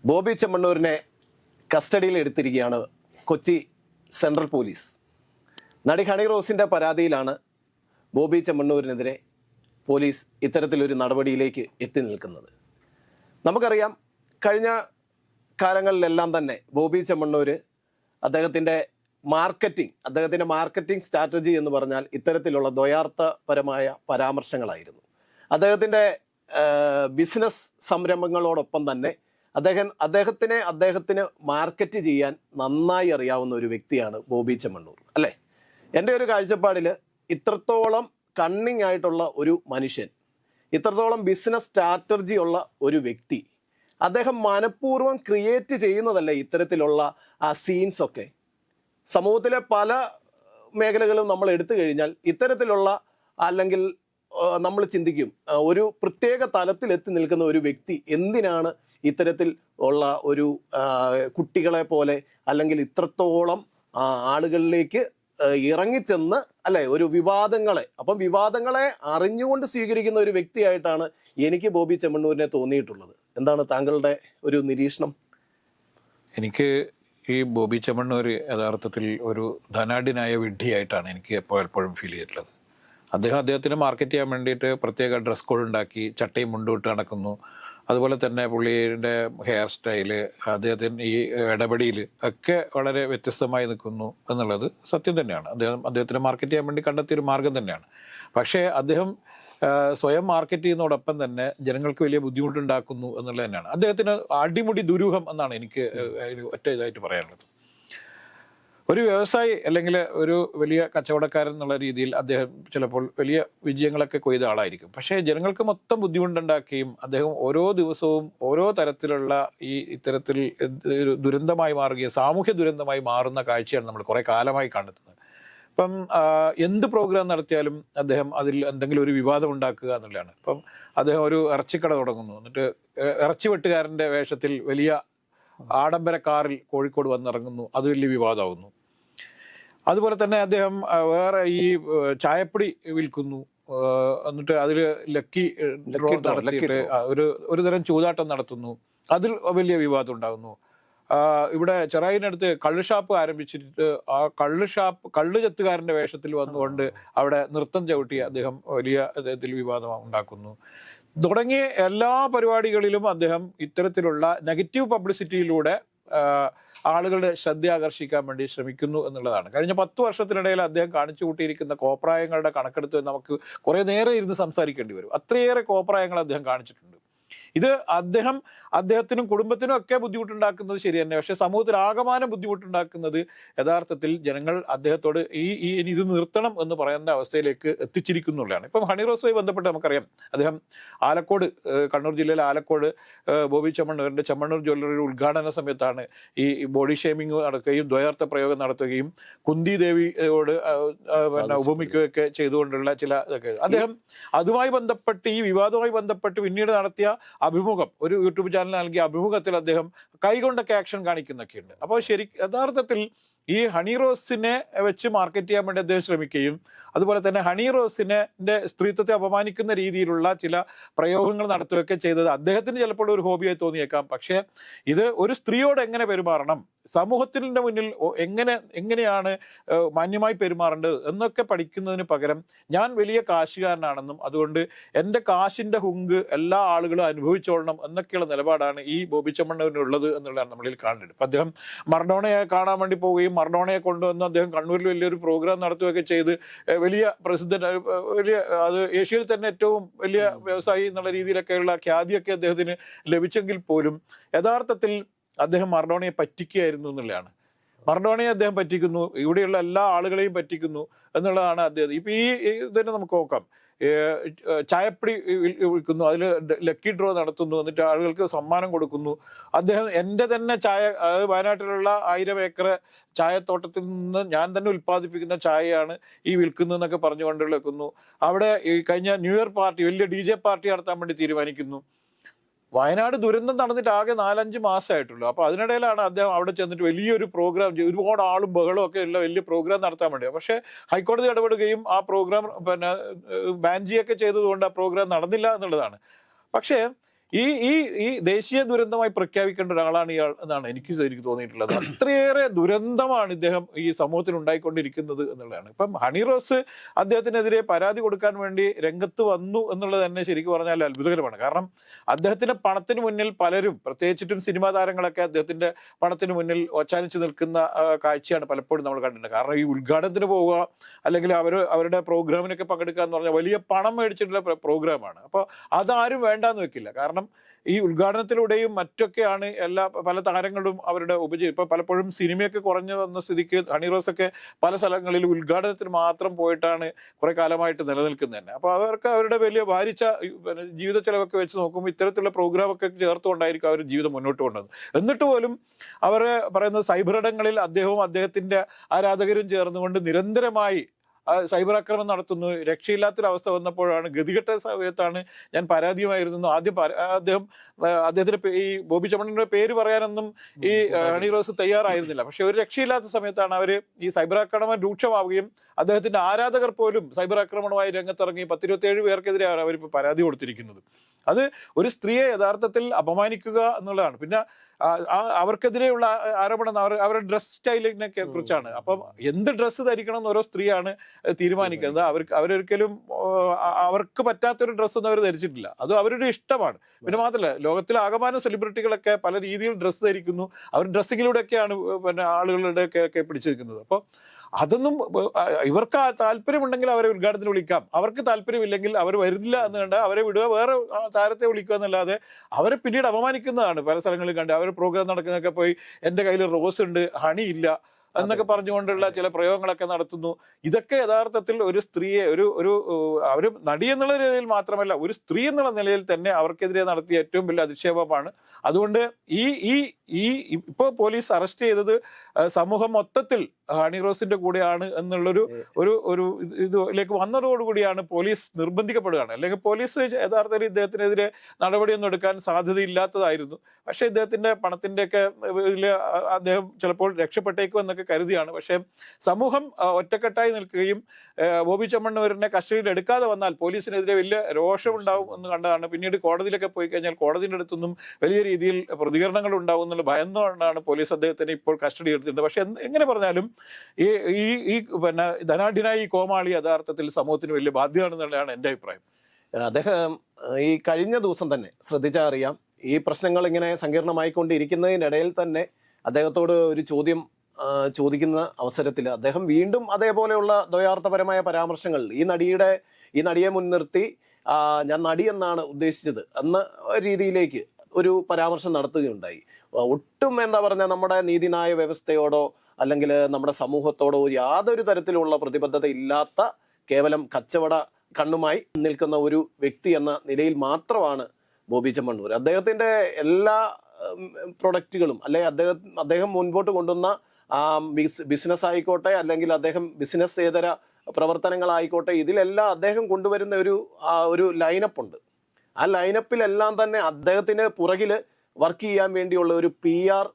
ബോബി ചെമ്മണ്ണൂരിനെ കസ്റ്റഡിയിൽ എടുത്തിരിക്കുകയാണ് Kochi central police. നടി ഹണി റോസിൻ്റെ പരാതിയിലാണ് ബോബി ചെമ്മണ്ണൂരിനെതിരെ പോലീസ് ഇത്തരത്തിലൊരു നടപടിയിലേക്ക് എത്തി നിൽക്കുന്നത്. നമുക്കറിയാം, കഴിഞ്ഞ കാലങ്ങളിലെല്ലാം തന്നെ ബോബി ചെമ്മണ്ണൂർ അദ്ദേഹത്തിൻ്റെ മാർക്കറ്റിംഗ് സ്ട്രാറ്റജി എന്ന് പറഞ്ഞാൽ ഇത്തരത്തിലുള്ള ദ്വയാർത്ഥപരമായ പരാമർശങ്ങളായിരുന്നു. അദ്ദേഹത്തിൻ്റെ ബിസിനസ് സംരംഭങ്ങളോടൊപ്പം തന്നെ അദ്ദേഹത്തിന് മാർക്കറ്റ് ചെയ്യാൻ നന്നായി അറിയാവുന്ന ഒരു വ്യക്തിയാണ് ബോബി ചെമ്മണ്ണൂർ, അല്ലേ? എൻ്റെ ഒരു കാഴ്ചപ്പാടിൽ ഇത്രത്തോളം കണ്ണിങ് ആയിട്ടുള്ള ഒരു മനുഷ്യൻ, ഇത്രത്തോളം ബിസിനസ് സ്ട്രാറ്റജി ഉള്ള ഒരു വ്യക്തി, അദ്ദേഹം മനഃപൂർവ്വം ക്രിയേറ്റ് ചെയ്യുന്നതല്ല ഇത്തരത്തിലുള്ള ആ സീൻസൊക്കെ. സമൂഹത്തിലെ പല മേഖലകളും നമ്മൾ എടുത്തു കഴിഞ്ഞാൽ ഇത്തരത്തിലുള്ള, അല്ലെങ്കിൽ നമ്മൾ ചിന്തിക്കും, ഒരു പ്രത്യേക തലത്തിലെത്തി നിൽക്കുന്ന ഒരു വ്യക്തി എന്തിനാണ് ഇത്തരത്തിൽ ഉള്ള ഒരു കുട്ടികളെ പോലെ അല്ലെങ്കിൽ ഇത്രത്തോളം ആളുകളിലേക്ക് ഇറങ്ങിച്ചെന്ന്, അല്ലെ, ഒരു വിവാദങ്ങളെ അറിഞ്ഞുകൊണ്ട് സ്വീകരിക്കുന്ന ഒരു വ്യക്തിയായിട്ടാണ് എനിക്ക് ബോബി ചെമ്മണ്ണൂരിനെ തോന്നിയിട്ടുള്ളത്. എന്താണ് താങ്കളുടെ ഒരു നിരീക്ഷണം? എനിക്ക് ഈ ബോബി ചെമ്മണ്ണൂർ യഥാർത്ഥത്തിൽ ഒരു ധനാഢ്യനായ വിഡ്ഢിയായിട്ടാണ് എനിക്ക് എപ്പോഴും ഫീൽ ചെയ്തിട്ടുള്ളത്. അദ്ദേഹത്തിന് മാർക്കറ്റ് ചെയ്യാൻ വേണ്ടിയിട്ട് പ്രത്യേക ഡ്രസ് കോഡ് ഉണ്ടാക്കി ചട്ടയും മുണ്ടോട്ട് നടക്കുന്നു. അതുപോലെ തന്നെ പുള്ളിയുടെ ഹെയർ സ്റ്റൈല്, അദ്ദേഹത്തിന് ഈ ഇടപെടിയിൽ ഒക്കെ വളരെ വ്യത്യസ്തമായി നിൽക്കുന്നു എന്നുള്ളത് സത്യം തന്നെയാണ്. അദ്ദേഹത്തിന് മാർക്കറ്റ് ചെയ്യാൻ വേണ്ടി കണ്ടെത്തിയൊരു മാർഗം തന്നെയാണ്. പക്ഷേ അദ്ദേഹം സ്വയം മാർക്കറ്റ് ചെയ്യുന്നതോടൊപ്പം തന്നെ ജനങ്ങൾക്ക് വലിയ ബുദ്ധിമുട്ടുണ്ടാക്കുന്നു എന്നുള്ളത് തന്നെയാണ്. അദ്ദേഹത്തിന് അടിമുടി ദുരൂഹം എന്നാണ് എനിക്ക് ഒറ്റ ഇതായിട്ട് പറയാനുള്ളത്. ഒരു വ്യവസായി അല്ലെങ്കിൽ ഒരു വലിയ കച്ചവടക്കാരൻ എന്നുള്ള രീതിയിൽ അദ്ദേഹം ചിലപ്പോൾ വലിയ വിജയങ്ങളൊക്കെ കൊയ്ത ആളായിരിക്കും. പക്ഷേ ജനങ്ങൾക്ക് മൊത്തം ബുദ്ധിമുട്ടുണ്ടാക്കുകയും അദ്ദേഹം ഓരോ ദിവസവും ഓരോ തരത്തിലുള്ള ഇത്തരത്തിൽ ഒരു ദുരന്തമായി മാറുകയും സാമൂഹ്യ ദുരന്തമായി മാറുന്ന കാഴ്ചയാണ് നമ്മൾ കുറേ കാലമായി കണ്ടെത്തുന്നത്. ഇപ്പം എന്ത് പ്രോഗ്രാം നടത്തിയാലും അദ്ദേഹം അതിൽ എന്തെങ്കിലും ഒരു വിവാദം ഉണ്ടാക്കുക എന്നുള്ളതാണ്. ഇപ്പം അദ്ദേഹം ഒരു ഇറച്ചിക്കട തുടങ്ങുന്നു, എന്നിട്ട് ഇറച്ചി വെട്ടുകാരൻ്റെ വേഷത്തിൽ വലിയ ആഡംബര കാറിൽ കോഴിക്കോട് വന്നിറങ്ങുന്നു, അത് വലിയ വിവാദമാകുന്നു. അതുപോലെ തന്നെ അദ്ദേഹം വേറെ ഈ ചായപ്പൊടി വിൽക്കുന്നു, എന്നിട്ട് അതിൽ ലക്കി ഡ്രോ നടത്തിയിട്ട് ഒരു തരം ചൂതാട്ടം നടത്തുന്നു, അതിൽ വലിയ വിവാദം ഉണ്ടാകുന്നു. ഇവിടെ ചെറായിനടുത്ത് കള്ള് ഷാപ്പ് ആരംഭിച്ചിട്ട് ആ കള്ള് ചെത്തുകാരൻ്റെ വേഷത്തിൽ വന്നുകൊണ്ട് അവിടെ നൃത്തം ചവിട്ടി അദ്ദേഹം വലിയ ഇതിൽ വിവാദം ഉണ്ടാക്കുന്നു. തുടങ്ങിയ എല്ലാ പരിപാടികളിലും അദ്ദേഹം ഇത്തരത്തിലുള്ള നെഗറ്റീവ് പബ്ലിസിറ്റിയിലൂടെ ആളുകളുടെ ശ്രദ്ധ ആകർഷിക്കാൻ വേണ്ടി ശ്രമിക്കുന്നു എന്നുള്ളതാണ്. കഴിഞ്ഞ 10 വർഷത്തിനിടയിൽ അദ്ദേഹം കാണിച്ചു കൂട്ടിയിരിക്കുന്ന കോപ്രായങ്ങളുടെ കണക്കെടുത്ത് നമുക്ക് കുറേ നേരം ഇരുന്ന് സംസാരിക്കേണ്ടി വരും. അത്രയേറെ കോപ്രായങ്ങൾ അദ്ദേഹം കാണിച്ചിട്ടുണ്ട്. ഇത് അദ്ദേഹത്തിനും കുടുംബത്തിനും ഒക്കെ ബുദ്ധിമുട്ടുണ്ടാക്കുന്നത് ശരി തന്നെ. പക്ഷെ സമൂഹത്തിൽ ആകമാനം ബുദ്ധിമുട്ടുണ്ടാക്കുന്നത് യഥാർത്ഥത്തിൽ ജനങ്ങൾ അദ്ദേഹത്തോട് ഇത് നിർത്തണം എന്ന് പറയുന്ന അവസ്ഥയിലേക്ക് എത്തിച്ചിരിക്കുന്നുള്ളതാണ്. ഇപ്പം ഹണി റോസുമായി ബന്ധപ്പെട്ട് നമുക്കറിയാം, അദ്ദേഹം ആലക്കോട്, കണ്ണൂർ ജില്ലയിലെ ആലക്കോട് ബോബി ചെമ്മണ്ണൂരിൻ്റെ ചെമ്മണ്ണൂർ ജ്വല്ലറി ഉദ്ഘാടന സമയത്താണ് ഈ ബോഡി ഷേമിങ് നടക്കുകയും ദ്വയാർത്ഥ പ്രയോഗം നടത്തുകയും കുന്തി ദേവിയോട് ഉപമിക്കുകയൊക്കെ ചെയ്തുകൊണ്ടുള്ള ചില ഇതൊക്കെ അദ്ദേഹം അതുമായി ബന്ധപ്പെട്ട് ഈ വിവാദവുമായി ബന്ധപ്പെട്ട് പിന്നീട് നടത്തിയ അഭിമുഖം, ഒരു യൂട്യൂബ് ചാനൽ നൽകിയ അഭിമുഖത്തിൽ അദ്ദേഹം കൈകൊണ്ടൊക്കെ ആക്ഷൻ കാണിക്കുന്നൊക്കെയുണ്ട്. അപ്പോൾ യഥാർത്ഥത്തിൽ ഈ ഹണി റോസിനെ വെച്ച് മാർക്കറ്റ് ചെയ്യാൻ വേണ്ടി അദ്ദേഹം ശ്രമിക്കുകയും അതുപോലെ തന്നെ ഹണി റോസിന്റെ സ്ത്രീത്വത്തെ അപമാനിക്കുന്ന രീതിയിലുള്ള ചില പ്രയോഗങ്ങൾ നടത്തുകയൊക്കെ ചെയ്തത് അദ്ദേഹത്തിന് ചിലപ്പോൾ ഒരു ഹോബിയായി തോന്നിയേക്കാം. പക്ഷേ ഇത് ഒരു സ്ത്രീയോട് എങ്ങനെ പെരുമാറണം, സമൂഹത്തിൻ്റെ മുന്നിൽ എങ്ങനെയാണ് മാന്യമായി പെരുമാറേണ്ടത് എന്നൊക്കെ പഠിക്കുന്നതിന് പകരം ഞാൻ വലിയ കാശുകാരനാണെന്നും അതുകൊണ്ട് എൻ്റെ കാശിൻ്റെ ഹുങ്ക് എല്ലാ ആളുകളും അനുഭവിച്ചോളണം എന്നൊക്കെയുള്ള നിലപാടാണ് ഈ ബോബി ചെമ്മണ്ണൂരിനുള്ളത് എന്നുള്ളതാണ് നമ്മളിൽ കാണുന്നത്. ഇപ്പം അദ്ദേഹം മറഡോണയെ കാണാൻ വേണ്ടി പോവുകയും മറഡോണയെ കൊണ്ടുവന്ന് അദ്ദേഹം കണ്ണൂരിൽ വലിയൊരു പ്രോഗ്രാം നടത്തുകയൊക്കെ ചെയ്ത് വലിയ അത് ഏഷ്യയിൽ തന്നെ ഏറ്റവും വലിയ വ്യവസായി എന്നുള്ള രീതിയിലൊക്കെയുള്ള ഖ്യാതിയൊക്കെ അദ്ദേഹത്തിന് ലഭിച്ചെങ്കിൽ പോലും യഥാർത്ഥത്തിൽ അദ്ദേഹം മറഡോണയെ പറ്റിക്കുകയായിരുന്നു എന്നുള്ളതാണ്. മറഡോണയെ അദ്ദേഹം പറ്റിക്കുന്നു, ഇവിടെയുള്ള എല്ലാ ആളുകളെയും പറ്റിക്കുന്നു എന്നുള്ളതാണ് അദ്ദേഹം. ഇപ്പം തന്നെ നമുക്ക് നോക്കാം, ചായപ്പൊടി വിൽക്കുന്നു, അതിൽ ലക്കി ഡ്രോ നടത്തുന്നു, എന്നിട്ട് ആളുകൾക്ക് സമ്മാനം കൊടുക്കുന്നു. അദ്ദേഹം എൻ്റെ തന്നെ വയനാട്ടിലുള്ള 1000 ഏക്കർ ചായത്തോട്ടത്തിൽ നിന്ന് ഞാൻ തന്നെ ഉൽപ്പാദിപ്പിക്കുന്ന ചായയാണ് ഈ വിൽക്കുന്നതെന്നൊക്കെ പറഞ്ഞുകൊണ്ട് വെക്കുന്നു. അവിടെ ഈ കഴിഞ്ഞ ന്യൂ ഇയർ പാർട്ടി, വലിയ DJ പാർട്ടി നടത്താൻ വേണ്ടി തീരുമാനിക്കുന്നു. വയനാട് ദുരന്തം നടന്നിട്ട് ആകെ 4-5 മാസമായിട്ടുള്ളൂ. അപ്പോൾ അതിനിടയിലാണ് അദ്ദേഹം അവിടെ ചെന്നിട്ട് വലിയൊരു പ്രോഗ്രാം, ഒരുപാട് ആളും ബഹളവും ഒക്കെ ഉള്ള വലിയ പ്രോഗ്രാം നടത്താൻ വേണ്ടി. പക്ഷേ ഹൈക്കോടതി ഇടപെടുകയും ആ പ്രോഗ്രാം ബാൻ ചെയ്യുകയൊക്കെ ചെയ്തതുകൊണ്ട് ആ പ്രോഗ്രാം നടന്നില്ല എന്നുള്ളതാണ്. പക്ഷേ ഈ ഈ ഈ ദേശീയ ദുരന്തമായി പ്രഖ്യാപിക്കേണ്ട ഒരാളാണ് ഇയാൾ എന്നാണ് എനിക്ക് തോന്നിയിട്ടുള്ളത്. അത്രയേറെ ദുരന്തമാണ് ഇദ്ദേഹം ഈ സമൂഹത്തിൽ ഉണ്ടായിക്കൊണ്ടിരിക്കുന്നത് എന്നുള്ളതാണ്. ഇപ്പം ഹണി റോസ് അദ്ദേഹത്തിനെതിരെ പരാതി കൊടുക്കാൻ വേണ്ടി രംഗത്ത് വന്നു എന്നുള്ളത് തന്നെ ശരിക്കും പറഞ്ഞാൽ അത്ഭുതകരമാണ്. കാരണം അദ്ദേഹത്തിന്റെ പണത്തിന് മുന്നിൽ പലരും, പ്രത്യേകിച്ചിട്ടും സിനിമാ താരങ്ങളൊക്കെ അദ്ദേഹത്തിന്റെ പണത്തിന് മുന്നിൽ ഒച്ചാനിച്ച് നിൽക്കുന്ന കാഴ്ചയാണ് പലപ്പോഴും നമ്മൾ കണ്ടിട്ടുണ്ട്. കാരണം ഈ ഉദ്ഘാടനത്തിന് പോവുക അല്ലെങ്കിൽ അവരുടെ പ്രോഗ്രാമിനൊക്കെ പങ്കെടുക്കുക എന്ന് പറഞ്ഞാൽ വലിയ പണം മേടിച്ചിട്ടുള്ള പ്രോഗ്രാമാണ്. അപ്പോൾ അതാരും വേണ്ടാന്ന് വെക്കില്ല. കാരണം ഈ ഉദ്ഘാടനത്തിലൂടെയും മറ്റൊക്കെയാണ് പല താരങ്ങളും അവരുടെ ഇപ്പൊ പലപ്പോഴും സിനിമയൊക്കെ കുറഞ്ഞു വന്ന സ്ഥിതിക്ക് ഹണി റോസ് ഒക്കെ പല സ്ഥലങ്ങളിൽ ഉദ്ഘാടനത്തിന് മാത്രം പോയിട്ടാണ് കുറെ കാലമായിട്ട് നിലനിൽക്കുന്നത് തന്നെ. അപ്പൊ അവർക്ക് അവരുടെ വലിയ ഭാരിച്ച ജീവിത ചെലവൊക്കെ വെച്ച് നോക്കുമ്പോൾ ഇത്തരത്തിലുള്ള പ്രോഗ്രാം ഒക്കെ ചേർത്തുകൊണ്ടായിരിക്കും അവർ ജീവിതം മുന്നോട്ട് കൊണ്ടത്. എന്നിട്ട് പോലും അവർ പറയുന്നത് സൈബർ ഇടങ്ങളിൽ അദ്ദേഹവും അദ്ദേഹത്തിന്റെ ആരാധകരും ചേർന്നുകൊണ്ട് നിരന്തരമായി സൈബർ ആക്രമണം നടത്തുന്നു. രക്ഷയില്ലാത്തൊരവസ്ഥ വന്നപ്പോഴാണ്, ഗതികെട്ട സമയത്താണ് ഞാൻ പരാതിയുമായിരുന്നു. ആദ്യം അദ്ദേഹത്തിന്റെ ഈ ബോബി ചെമ്മണ്ണിന്റെ പേര് പറയാനൊന്നും ഈ ഹണി റോസ് തയ്യാറായിരുന്നില്ല. പക്ഷെ ഒരു രക്ഷയില്ലാത്ത സമയത്താണ് അവർ ഈ സൈബർ ആക്രമണം രൂക്ഷമാവുകയും അദ്ദേഹത്തിന്റെ ആരാധകർ പോലും സൈബർ ആക്രമണമായി രംഗത്തിറങ്ങി 10-27 പേർക്കെതിരെയാണ് അവരിപ്പോൾ പരാതി കൊടുത്തിരിക്കുന്നത്. അത് ഒരു സ്ത്രീയെ യഥാർത്ഥത്തിൽ അപമാനിക്കുക എന്നുള്ളതാണ്. പിന്നെ അവർക്കെതിരെയുള്ള ആരോപണം അവരുടെ ഡ്രസ് സ്റ്റൈലിനെ കുറിച്ചാണ്. അപ്പം എന്ത് ഡ്രസ്സ് ധരിക്കണം എന്ന് ഓരോ സ്ത്രീയാണ് തീരുമാനിക്കുന്നത്. അവരൊരിക്കലും അവർക്ക് പറ്റാത്തൊരു ഡ്രസ്സൊന്നും അവർ ധരിച്ചിട്ടില്ല. അത് അവരുടെ ഇഷ്ടമാണ്. പിന്നെ മാത്രമല്ല, ലോകത്തിലെ ആകമാനം സെലിബ്രിറ്റികളൊക്കെ പല രീതിയിൽ ഡ്രസ്സ് ധരിക്കുന്നു. അവർ ഡ്രസ്സിങ്ങിലൂടെയൊക്കെയാണ് പിന്നെ ആളുകളുടെ പിടിച്ചു നിൽക്കുന്നത്. അപ്പോൾ അതൊന്നും ഇവർക്ക് താല്പര്യമുണ്ടെങ്കിൽ അവരെ ഉദ്ഘാടനത്തിന് വിളിക്കാം, അവർക്ക് താല്പര്യമില്ലെങ്കിൽ അവർ വരുന്നില്ല എന്ന് കണ്ട് അവരെ വിടുക, വേറെ താരത്തെ വിളിക്കുക എന്നല്ലാതെ അവരെ പിന്നീട് അപമാനിക്കുന്നതാണ് പല സ്ഥലങ്ങളിൽ കണ്ട്. അവർ പ്രോഗ്രാം നടക്കുന്നതൊക്കെ പോയി എൻ്റെ കയ്യിൽ റോസ് ഉണ്ട്, ഹണി ഇല്ല എന്നൊക്കെ പറഞ്ഞുകൊണ്ടുള്ള ചില പ്രയോഗങ്ങളൊക്കെ നടത്തുന്നു. ഇതൊക്കെ യഥാർത്ഥത്തിൽ ഒരു സ്ത്രീയെ ഒരു നടി എന്നുള്ള നിലയിൽ മാത്രമല്ല, ഒരു സ്ത്രീ എന്നുള്ള നിലയിൽ തന്നെ അവർക്കെതിരെ നടത്തിയ ഏറ്റവും വലിയ അധിക്ഷേപമാണ്. അതുകൊണ്ട് ഇപ്പോൾ പോലീസ് അറസ്റ്റ് ചെയ്തത് സമൂഹം മൊത്തത്തിൽ ഹണി റോസിന്റെ കൂടെയാണ് എന്നുള്ളൊരു ഇതിലേക്ക് വന്നതോടുകൂടിയാണ് പോലീസ് നിർബന്ധിക്കപ്പെടുകയാണ്. അല്ലെങ്കിൽ പോലീസ് യഥാർത്ഥത്തിൽ ഇദ്ദേഹത്തിനെതിരെ നടപടിയൊന്നും എടുക്കാൻ സാധ്യതയില്ലാത്തതായിരുന്നു. പക്ഷെ ഇദ്ദേഹത്തിന്റെ പണത്തിന്റെയൊക്കെ ഇതിൽ അദ്ദേഹം ചിലപ്പോൾ രക്ഷപ്പെട്ടേക്കും എന്നൊക്കെ കരുതിയാണ്. പക്ഷെ സമൂഹം ഒറ്റക്കെട്ടായി നിൽക്കുകയും ബോബി ചെമ്മണ്ണൂരിനെ കസ്റ്റഡിയിൽ എടുക്കാതെ വന്നാൽ പോലീസിനെതിരെ വലിയ രോഷമുണ്ടാവും എന്ന് കണ്ടതാണ്. പിന്നീട് കോടതിയിലൊക്കെ പോയി കഴിഞ്ഞാൽ കോടതിയുടെ അടുത്തൊന്നും വലിയ രീതിയിൽ പ്രതികരണങ്ങൾ ഉണ്ടാവും എന്നുള്ള ഭയന്നുകൊണ്ടാണ് പോലീസ് അദ്ദേഹത്തിന് ഇപ്പോൾ കസ്റ്റഡി എടുത്തിട്ടുണ്ട്. പക്ഷെ എങ്ങനെ പറഞ്ഞാലും ഈ പിന്നെ ധനാഢ്യനായ ഈ കോമാളി യഥാർത്ഥത്തിൽ സമൂഹത്തിന് വലിയ ബാധ്യതയാണെന്നുള്ളതാണ് എൻ്റെ അഭിപ്രായം. അദ്ദേഹം ഈ കഴിഞ്ഞ ദിവസം തന്നെ ശ്രദ്ധിച്ചാൽ അറിയാം, ഈ പ്രശ്നങ്ങൾ ഇങ്ങനെ സങ്കീർണമായിക്കൊണ്ടിരിക്കുന്നതിനിടയിൽ തന്നെ അദ്ദേഹത്തോട് ഒരു ചോദ്യം ചോദിക്കുന്ന അവസരത്തിൽ അദ്ദേഹം വീണ്ടും അതേപോലെയുള്ള ദ്വയാർത്ഥപരമായ പരാമർശങ്ങൾ ഈ നടിയെ മുൻനിർത്തി ഞാൻ നടി എന്നാണ് ഉദ്ദേശിച്ചത് എന്ന രീതിയിലേക്ക് ഒരു പരാമർശം നടത്തുകയുണ്ടായി. ഒട്ടും എന്താ പറയുക, നമ്മുടെ നീതിന്യായ വ്യവസ്ഥയോടോ അല്ലെങ്കിൽ നമ്മുടെ സമൂഹത്തോടോ യാതൊരു തരത്തിലുള്ള പ്രതിബദ്ധത ഇല്ലാത്ത കേവലം കച്ചവട കണ്ണുമായി നിൽക്കുന്ന ഒരു വ്യക്തി എന്ന നിലയിൽ മാത്രമാണ് ബോബി ചെമ്മണ്ണൂർ. അദ്ദേഹത്തിന്റെ എല്ലാ പ്രൊഡക്റ്റുകളും അല്ലെങ്കിൽ അദ്ദേഹം മുൻപോട്ട് കൊണ്ടുവന്ന ബിസിനസ് ആയിക്കോട്ടെ അല്ലെങ്കിൽ അദ്ദേഹം ബിസിനസ് ഏതര പ്രവർത്തനങ്ങളായിക്കോട്ടെ, ഇതിലെല്ലാം അദ്ദേഹം കൊണ്ടുവരുന്ന ഒരു ലൈനപ്പ് ഉണ്ട്. ആ ലൈനപ്പിലെല്ലാം തന്നെ അദ്ദേഹത്തിന് പുറകില് വർക്ക് ചെയ്യാൻ വേണ്ടിയുള്ള ഒരു PR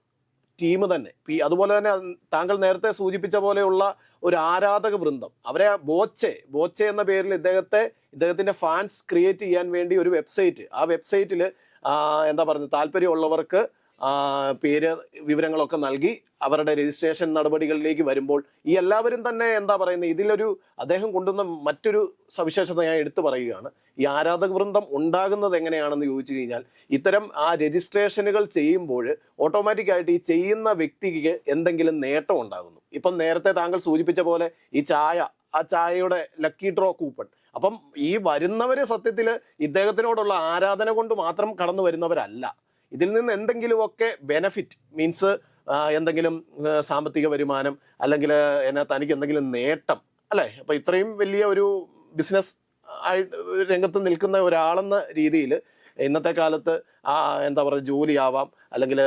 ടീം തന്നെ, അതുപോലെ തന്നെ താങ്കൾ നേരത്തെ സൂചിപ്പിച്ച പോലെയുള്ള ഒരു ആരാധക വൃന്ദം, അവരെ ബോച്ചെ എന്ന പേരിൽ ഇദ്ദേഹത്തിന്റെ ഫാൻസ് ക്രിയേറ്റ് ചെയ്യാൻ വേണ്ടി ഒരു വെബ്സൈറ്റ്, ആ വെബ്സൈറ്റിൽ എന്താ പറയുക, താല്പര്യമുള്ളവർക്ക് പേര് വിവരങ്ങളൊക്കെ നൽകി അവരുടെ രജിസ്ട്രേഷൻ നടപടികളിലേക്ക് വരുമ്പോൾ ഈ എല്ലാവരും തന്നെ എന്താ പറയുന്നത്, അദ്ദേഹം കൊണ്ടുവന്ന മറ്റൊരു സവിശേഷത ഞാൻ എടുത്തു പറയുകയാണ്. ഈ ആരാധക വൃന്ദം ഉണ്ടാകുന്നത് എങ്ങനെയാണെന്ന് ചോദിച്ചു കഴിഞ്ഞാൽ, ഇത്തരം ആ രജിസ്ട്രേഷനുകൾ ചെയ്യുമ്പോൾ ഓട്ടോമാറ്റിക്കായിട്ട് ഈ ചെയ്യുന്ന വ്യക്തിക്ക് എന്തെങ്കിലും നേട്ടം ഉണ്ടാകുന്നു. ഇപ്പം നേരത്തെ താങ്കൾ സൂചിപ്പിച്ച പോലെ ഈ ചായയുടെ ലക്കി ഡ്രോ കൂപ്പൺ, അപ്പം ഈ വരുന്നവര് സത്യത്തിൽ ഇദ്ദേഹത്തിനോടുള്ള ആരാധന കൊണ്ട് മാത്രം കടന്നു വരുന്നവരല്ല. ഇതിൽ നിന്ന് എന്തെങ്കിലുമൊക്കെ ബെനഫിറ്റ് മീൻസ് എന്തെങ്കിലും സാമ്പത്തിക വരുമാനം അല്ലെങ്കിൽ തനിക്ക് എന്തെങ്കിലും നേട്ടം അല്ലേ, അപ്പൊ ഇത്രയും വലിയ ഒരു ബിസിനസ് രംഗത്ത് നിൽക്കുന്ന ഒരാളെന്ന രീതിയിൽ ഇന്നത്തെ കാലത്ത് എന്താ പറയുക, ജോലിയാവാം അല്ലെങ്കിൽ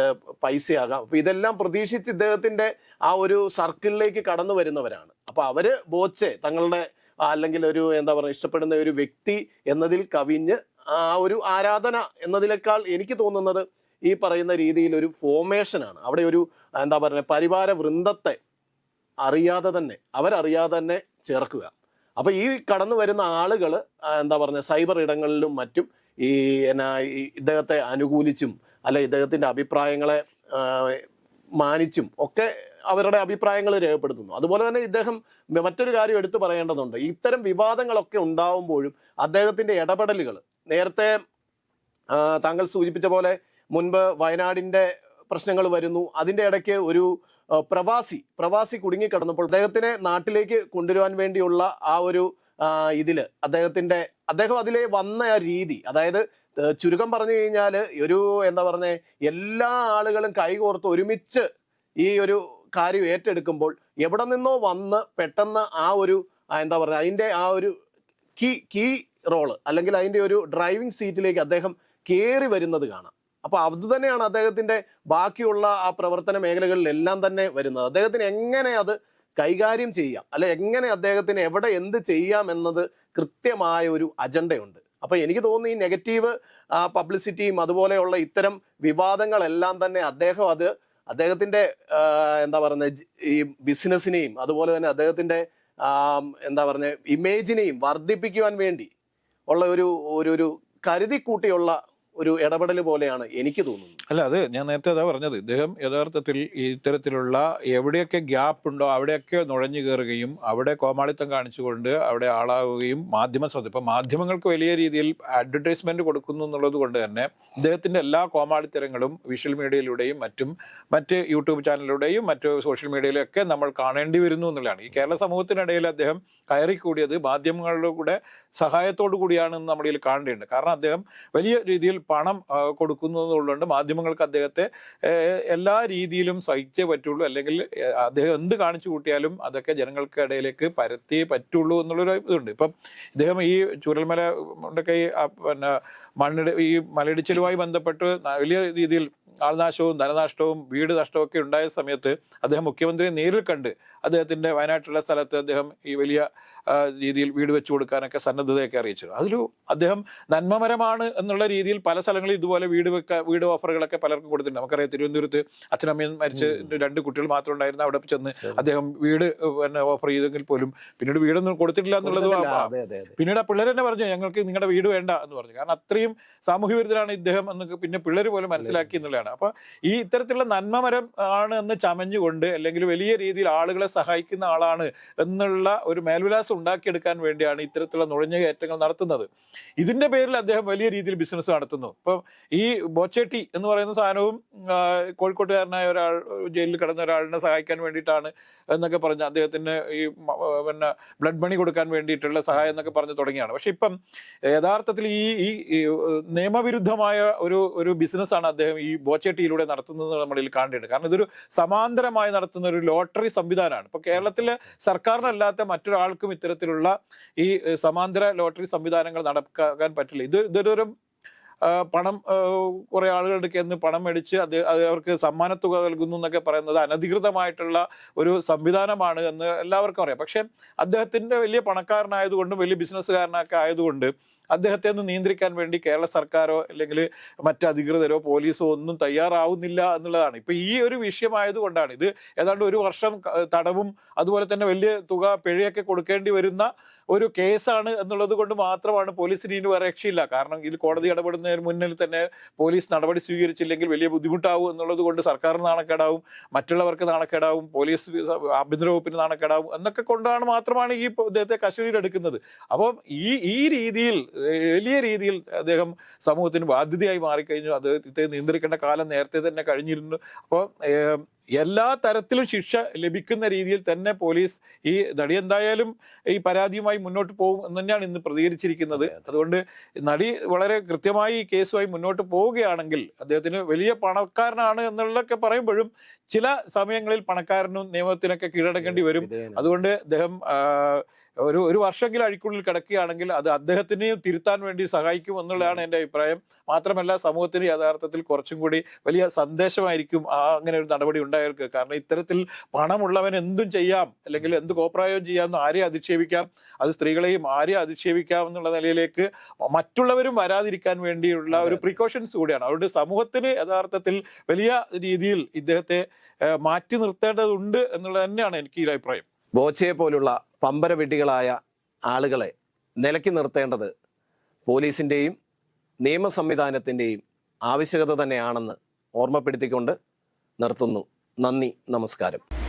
പൈസയാകാം, അപ്പൊ ഇതെല്ലാം പ്രതീക്ഷിച്ച് ഇദ്ദേഹത്തിന്റെ ആ ഒരു സർക്കിളിലേക്ക് കടന്നു വരുന്നവരാണ്. അപ്പൊ അവര് തങ്ങളുടെ അല്ലെങ്കിൽ ഒരു എന്താ പറയുക ഇഷ്ടപ്പെടുന്ന ഒരു വ്യക്തി എന്നതിൽ കവിഞ്ഞ് ആ ഒരു ആരാധന എന്നതിനേക്കാൾ എനിക്ക് തോന്നുന്നത് ഈ പറയുന്ന രീതിയിൽ ഒരു ഫോർമേഷനാണ്. അവിടെ ഒരു എന്താ പറയുക പരിവാര വൃന്ദത്തെ അവരറിയാതെ തന്നെ ചേർക്കുക. അപ്പൊ ഈ കടന്നു വരുന്ന ആളുകൾ എന്താ പറയുക സൈബർ ഇടങ്ങളിലും മറ്റും ഈ എന്നാ ഇദ്ദേഹത്തെ അനുകൂലിച്ചും അല്ല ഇദ്ദേഹത്തിന്റെ അഭിപ്രായങ്ങളെ മാനിച്ചും ഒക്കെ അവരുടെ അഭിപ്രായങ്ങൾ രേഖപ്പെടുത്തുന്നു. അതുപോലെ തന്നെ ഇദ്ദേഹം മറ്റൊരു കാര്യം എടുത്തു പറയേണ്ടതുണ്ട്. ഇത്തരം വിവാദങ്ങളൊക്കെ ഉണ്ടാവുമ്പോഴും അദ്ദേഹത്തിന്റെ ഇടപെടലുകൾ നേരത്തെ താങ്കൾ സൂചിപ്പിച്ച പോലെ മുൻപ് വയനാടിന്റെ പ്രശ്നങ്ങൾ വരുന്നു, അതിന്റെ ഇടയ്ക്ക് ഒരു പ്രവാസി കുടുങ്ങിക്കിടന്നപ്പോൾ അദ്ദേഹത്തിനെ നാട്ടിലേക്ക് കൊണ്ടുവരുവാൻ വേണ്ടിയുള്ള ആ ഒരു ഇതില് അദ്ദേഹം അതിലെ വന്ന ആ രീതി, അതായത് ചുരുക്കം പറഞ്ഞു കഴിഞ്ഞാൽ ഒരു എന്താ പറഞ്ഞ എല്ലാ ആളുകളും കൈകോർത്ത് ഒരുമിച്ച് ഈ ഒരു കാര്യം ഏറ്റെടുക്കുമ്പോൾ എവിടെ നിന്നോ വന്ന് പെട്ടെന്ന് ആ ഒരു എന്താ പറയുക അതിന്റെ ആ ഒരു കീ റോള് അല്ലെങ്കിൽ അതിന്റെ ഒരു ഡ്രൈവിംഗ് സീറ്റിലേക്ക് അദ്ദേഹം കയറി വരുന്നത് കാണാം. അപ്പൊ അത് തന്നെയാണ് അദ്ദേഹത്തിന്റെ ബാക്കിയുള്ള ആ പ്രവർത്തന മേഖലകളിലെല്ലാം തന്നെ വരുന്നത്. അദ്ദേഹത്തിന് എങ്ങനെ അത് കൈകാര്യം ചെയ്യാം, അല്ലെ എങ്ങനെ അദ്ദേഹത്തിന് എവിടെ എന്ത് ചെയ്യാം എന്നത് കൃത്യമായ ഒരു അജണ്ടയുണ്ട്. അപ്പൊ എനിക്ക് തോന്നുന്നു ഈ നെഗറ്റീവ് പബ്ലിസിറ്റിയും അതുപോലെയുള്ള ഇത്തരം വിവാദങ്ങളെല്ലാം തന്നെ അദ്ദേഹത്തിന്റെ എന്താ പറയുന്നത് ഈ ബിസിനസിനെയും അതുപോലെ തന്നെ അദ്ദേഹത്തിന്റെ എന്താ പറഞ്ഞ ഇമേജിനെയും വർദ്ധിപ്പിക്കുവാൻ വേണ്ടി ഉള്ള ഒരു കരുതിക്കൂട്ടിയുള്ള ഒരു ഇടപെടൽ പോലെയാണ് എനിക്ക് തോന്നുന്നത്. അല്ല, അത് ഞാൻ നേരത്തെ അതാ പറഞ്ഞത്. ഇദ്ദേഹം യഥാർത്ഥത്തിൽ ഇത്തരത്തിലുള്ള എവിടെയൊക്കെ ഗ്യാപ്പ് ഉണ്ടോ അവിടെയൊക്കെ നുഴഞ്ഞു കയറുകയും അവിടെ കോമാളിത്തം കാണിച്ചുകൊണ്ട് അവിടെ ആളാവുകയും ഇപ്പം മാധ്യമങ്ങൾക്ക് വലിയ രീതിയിൽ അഡ്വർടൈസ്മെന്റ് കൊടുക്കുന്നു എന്നുള്ളത് കൊണ്ട് തന്നെ ഇദ്ദേഹത്തിന്റെ എല്ലാ കോമാളിത്തരങ്ങളും വിഷ്വൽ മീഡിയയിലൂടെയും മറ്റ് യൂട്യൂബ് ചാനലിലൂടെയും മറ്റ് സോഷ്യൽ മീഡിയയിലും ഒക്കെ നമ്മൾ കാണേണ്ടി വരുന്നു എന്നുള്ളതാണ്. ഈ കേരള സമൂഹത്തിനിടയിൽ അദ്ദേഹം കയറിക്കൂടിയത് മാധ്യമങ്ങളുടെ കൂടെ സഹായത്തോടു കൂടിയാണെന്ന് നമ്മുടെ ഇതിൽ കാണേണ്ടതുണ്ട്. കാരണം അദ്ദേഹം വലിയ രീതിയിൽ പണം കൊടുക്കുന്നതുകൊണ്ട് മാധ്യമങ്ങൾക്ക് അദ്ദേഹത്തെ എല്ലാ രീതിയിലും സഹിച്ചേ പറ്റുള്ളൂ, അല്ലെങ്കിൽ അദ്ദേഹം എന്ത് കാണിച്ചു കൂട്ടിയാലും അതൊക്കെ ജനങ്ങൾക്ക് ഇടയിലേക്ക് പരത്തിയേ പറ്റുള്ളൂ എന്നുള്ളൊരു ഇതുണ്ട്. ഇപ്പം ഇദ്ദേഹം ഈ ചൂരൽമല ഒക്കെ ഈ മലയിടിച്ചിലുമായി ബന്ധപ്പെട്ട് വലിയ രീതിയിൽ ആൾനാശവും ധനനാഷ്ടവും വീട് നഷ്ടവും ഒക്കെ ഉണ്ടായ സമയത്ത് അദ്ദേഹം മുഖ്യമന്ത്രിയെ നേരിൽ കണ്ട് അദ്ദേഹത്തിന്റെ വയനാട്ടിലുള്ള സ്ഥലത്ത് അദ്ദേഹം ഈ വലിയ രീതിയിൽ വീട് വെച്ചു കൊടുക്കാനൊക്കെ സന്നദ്ധതയൊക്കെ അറിയിച്ചു. അദ്ദേഹം നന്മമരമാണ് എന്നുള്ള രീതിയിൽ പല സ്ഥലങ്ങളിൽ ഇതുപോലെ വീട് ഓഫറുകളൊക്കെ പലർക്കും കൊടുത്തിട്ടുണ്ട്. നമുക്കറിയാം, തിരുവനന്തപുരത്ത് അച്ഛനമ്മയും മരിച്ച് 2 കുട്ടികൾ മാത്രം ഉണ്ടായിരുന്നു. അവിടെ ചെന്ന് അദ്ദേഹം വീട് ഓഫർ ചെയ്തെങ്കിൽ പോലും പിന്നീട് വീടൊന്നും കൊടുത്തിട്ടില്ല എന്നുള്ളത്. പിന്നീട് ആ പിള്ളേർ തന്നെ പറഞ്ഞു, ഞങ്ങൾക്ക് നിങ്ങളുടെ വീട് വേണ്ട എന്ന് പറഞ്ഞു. കാരണം അത്രയും സാമൂഹ്യ വിരുദ്ധരാണ് ഇദ്ദേഹം എന്ന് പിന്നെ പിള്ളേർ പോലും മനസ്സിലാക്കി എന്നുള്ളതാണ്. അപ്പൊ ഈ ഇത്തരത്തിലുള്ള നന്മമരം ആണ് എന്ന് ചമഞ്ഞുകൊണ്ട് അല്ലെങ്കിൽ വലിയ രീതിയിൽ ആളുകളെ സഹായിക്കുന്ന ആളാണ് എന്നുള്ള ഒരു മേൽവിലാസം ഉണ്ടാക്കിയെടുക്കാൻ വേണ്ടിയാണ് ഇത്തരത്തിലുള്ള നുഴഞ്ഞുകയറ്റങ്ങൾ നടത്തുന്നത്. ഇതിന്റെ പേരിൽ അദ്ദേഹം വലിയ രീതിയിൽ ബിസിനസ് നടത്തുന്നു. ഇപ്പം ഈ ബോച്ചേട്ടി എന്ന് പറയുന്ന സാധനവും കോഴിക്കോട്ടുകാരനായ ഒരാൾ ജയിലിൽ കിടന്ന ഒരാളിനെ സഹായിക്കാൻ വേണ്ടിയിട്ടാണ് എന്നൊക്കെ പറഞ്ഞ് അദ്ദേഹത്തിന് ഈ ബ്ലഡ് മണി കൊടുക്കാൻ വേണ്ടിയിട്ടുള്ള സഹായം എന്നൊക്കെ പറഞ്ഞ് തുടങ്ങിയാണ്. പക്ഷെ ഇപ്പം യഥാർത്ഥത്തിൽ ഈ നിയമവിരുദ്ധമായ ഒരു ബിസിനസ്സാണ് അദ്ദേഹം ഈ ബോച്ചേട്ടിയിലൂടെ നടത്തുന്നത് നമ്മളിൽ കാണേണ്ടത്. കാരണം ഇതൊരു സമാന്തരമായി നടത്തുന്ന ഒരു ലോട്ടറി സംവിധാനമാണ്. ഇപ്പൊ കേരളത്തിലെ സർക്കാരിനല്ലാത്ത മറ്റൊരാൾക്കും ഇത്തരത്തിലുള്ള ഈ സമാന്തര ലോട്ടറി സംവിധാനങ്ങൾ നടക്കാൻ പറ്റില്ല. ഇതൊരു പണം കുറെ ആളുകളുടെ കയ്യിൽ പണം മേടിച്ച് അവർക്ക് സമ്മാനത്തുക നൽകുന്നു എന്നൊക്കെ പറയുന്നത് അനധികൃതമായിട്ടുള്ള ഒരു സംവിധാനമാണ് എന്ന് എല്ലാവർക്കും അറിയാം. പക്ഷെ അദ്ദേഹത്തിന്റെ വലിയ പണക്കാരനായതുകൊണ്ടും വലിയ ബിസിനസ്സുകാരനൊക്കെ ആയതുകൊണ്ട് അദ്ദേഹത്തെ ഒന്ന് നിയന്ത്രിക്കാൻ വേണ്ടി കേരള സർക്കാരോ അല്ലെങ്കിൽ മറ്റ് അധികൃതരോ പോലീസോ ഒന്നും തയ്യാറാവുന്നില്ല എന്നുള്ളതാണ്. ഇപ്പൊ ഈ ഒരു വിഷയമായതുകൊണ്ടാണ് ഇത് ഏതാണ്ട് 1 വർഷം തടവും അതുപോലെ തന്നെ വലിയ തുക പിഴയൊക്കെ കൊടുക്കേണ്ടി വരുന്ന ഒരു കേസാണ് എന്നുള്ളത് കൊണ്ട് മാത്രമാണ് പോലീസിന് ഇനി വേറെ രക്ഷയില്ല. കാരണം ഇത് കോടതി ഇടപെടുന്നതിന് മുന്നിൽ തന്നെ പോലീസ് നടപടി സ്വീകരിച്ചില്ലെങ്കിൽ വലിയ ബുദ്ധിമുട്ടാവും എന്നുള്ളത് കൊണ്ട് സർക്കാരിന് നാണക്കേടാവും, മറ്റുള്ളവർക്ക് നാണക്കേടാവും, പോലീസ് ആഭ്യന്തര വകുപ്പിന് നാണക്കേടാവും എന്നൊക്കെ കൊണ്ടാണ് മാത്രമാണ് ഈ ഇദ്ദേഹത്തെ കസ്റ്റഡിയിലെടുക്കുന്നത്. അപ്പം ഈ രീതിയിൽ വലിയ രീതിയിൽ അദ്ദേഹം സമൂഹത്തിന് ബാധ്യതയായി മാറിക്കഴിഞ്ഞു. അദ്ദേഹത്തെ നിയന്ത്രിക്കേണ്ട കാലം നേരത്തെ തന്നെ കഴിഞ്ഞിരുന്നു. അപ്പോൾ എല്ലാ തരത്തിലും ശിക്ഷ ലഭിക്കുന്ന രീതിയിൽ തന്നെ പോലീസ് ഈ നടി എന്തായാലും ഈ പരാതിയുമായി മുന്നോട്ട് പോകും എന്ന് തന്നെയാണ് ഇന്ന് പ്രതികരിച്ചിരിക്കുന്നത്. അതുകൊണ്ട് നടി വളരെ കൃത്യമായി ഈ കേസുമായി മുന്നോട്ട് പോവുകയാണെങ്കിൽ അദ്ദേഹത്തിന് വലിയ പണക്കാരനാണ് എന്നുള്ളതൊക്കെ പറയുമ്പോഴും ചില സമയങ്ങളിൽ പണക്കാരനും നിയമത്തിനൊക്കെ കീഴടങ്ങേണ്ടി വരും. അതുകൊണ്ട് അദ്ദേഹം ഒരു വർഷമെങ്കിലും അഴിക്കുള്ളിൽ കിടക്കുകയാണെങ്കിൽ അത് അദ്ദേഹത്തിനെ തിരുത്താൻ വേണ്ടി സഹായിക്കും എന്നുള്ളതാണ് എൻ്റെ അഭിപ്രായം. മാത്രമല്ല സമൂഹത്തിന് യഥാർത്ഥത്തിൽ കുറച്ചും കൂടി വലിയ സന്ദേശമായിരിക്കും അങ്ങനെ ഒരു നടപടി ഉണ്ടായവർക്ക്. കാരണം ഇത്തരത്തിൽ പണമുള്ളവൻ എന്തും ചെയ്യാം, അല്ലെങ്കിൽ എന്ത് കോപ്രായവും ചെയ്യാമെന്ന് ആരെയും അധിക്ഷേപിക്കാം, അത് സ്ത്രീകളെയും ആരെയും അധിക്ഷേപിക്കാം എന്നുള്ള നിലയിലേക്ക് മറ്റുള്ളവരും വരാതിരിക്കാൻ വേണ്ടിയുള്ള ഒരു പ്രിക്കോഷൻസ് കൂടിയാണ്. അതുകൊണ്ട് സമൂഹത്തിന് യഥാർത്ഥത്തിൽ വലിയ രീതിയിൽ ഇദ്ദേഹത്തെ മാറ്റി നിർത്തേണ്ടതുണ്ട് എന്നുള്ളത് തന്നെയാണ് എനിക്ക് ഈ അഭിപ്രായം. ബോച്ചയെ പോലുള്ള പമ്പര വെട്ടികളായ ആളുകളെ നിലയ്ക്ക് നിർത്തേണ്ടത് പോലീസിൻ്റെയും നിയമ സംവിധാനത്തിൻ്റെയും ആവശ്യകത തന്നെയാണെന്ന് ഓർമ്മപ്പെടുത്തിക്കൊണ്ട് നിർത്തുന്നു. നന്ദി, നമസ്കാരം.